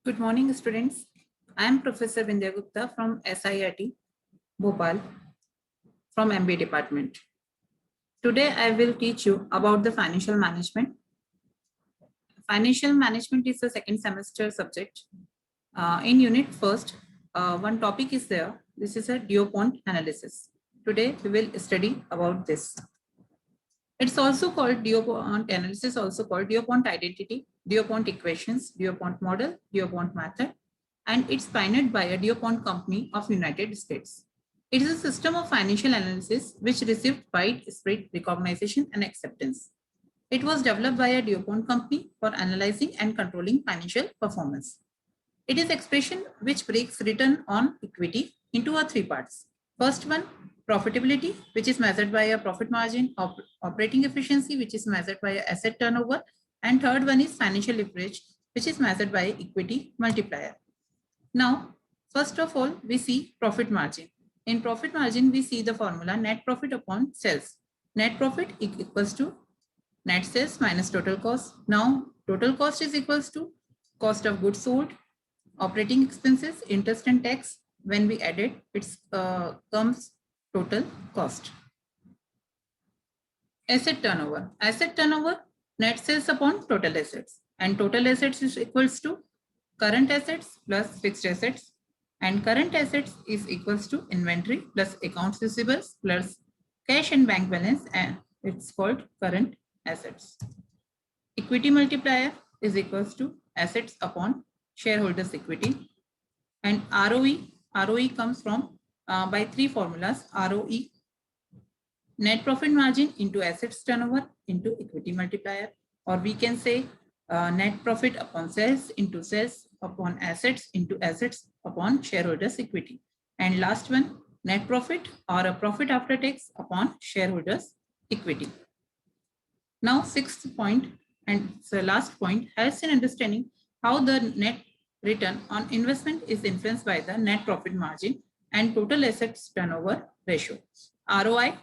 Good morning, students. I am Professor Vindhya Gupta from SIIT, Bhopal, from MBA department. Today, I will teach you about the financial management. Financial management is a second semester subject. In unit first, one topic is there. This is a DuPont analysis. Today, we will study about this. It's also called DuPont analysis, also called DuPont identity, DuPont equations, DuPont model, DuPont method, and it's pioneered by a DuPont company of United States. It is a system of financial analysis which received widespread recognition and acceptance. It was developed by a DuPont company for analyzing and controlling financial performance. It is expression which breaks return on equity into three parts. First one, profitability, which is measured by a profit margin, operating efficiency, which is measured by asset turnover, and third one is financial leverage, which is measured by equity multiplier. Now, first of all, we see profit margin. In profit margin, we see the formula net profit upon sales. Net profit equals to net sales minus total cost. Now, total cost is equals to cost of goods sold, operating expenses, interest and tax. When we add it, it comes total cost. Asset turnover. Asset turnover, net sales upon total assets. And total assets is equals to current assets plus fixed assets. And current assets is equals to inventory plus accounts receivables plus cash and bank balance, and it's called current assets. Equity multiplier is equals to assets upon shareholders equity. And ROE comes from by three formulas: ROE, net profit margin into assets turnover into equity multiplier, or we can say net profit upon sales into sales upon assets into assets upon shareholders equity. And last one, net profit or a profit after tax upon shareholders equity. Now, sixth point and the last point helps in understanding how the net return on investment is influenced by the net profit margin and total assets turnover ratio. ROI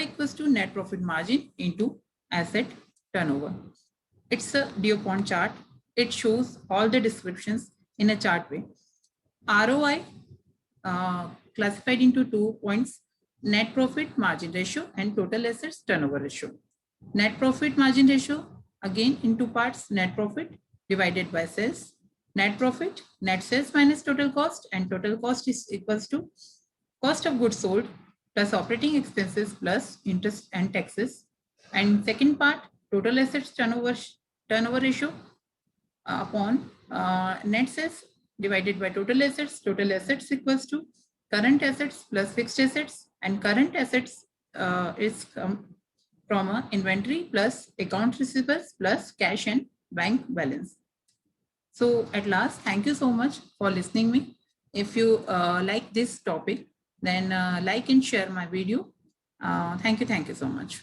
equals to net profit margin into asset turnover. It's a DuPont chart. It shows all the descriptions in a chart way. ROI classified into 2 points: net profit margin ratio and total assets turnover ratio. Net profit margin ratio again in 2 parts: net profit divided by sales. Net profit, net sales minus total cost, and total cost is equals to cost of goods sold plus operating expenses plus interest and taxes. And second part, total assets turnover ratio upon net sales divided by total assets. Total assets equals to current assets plus fixed assets, and current assets is from a inventory plus account receivables plus cash and bank balance. So at last, thank you so much for listening me. If you like this topic, then like and share my video. Thank you so much.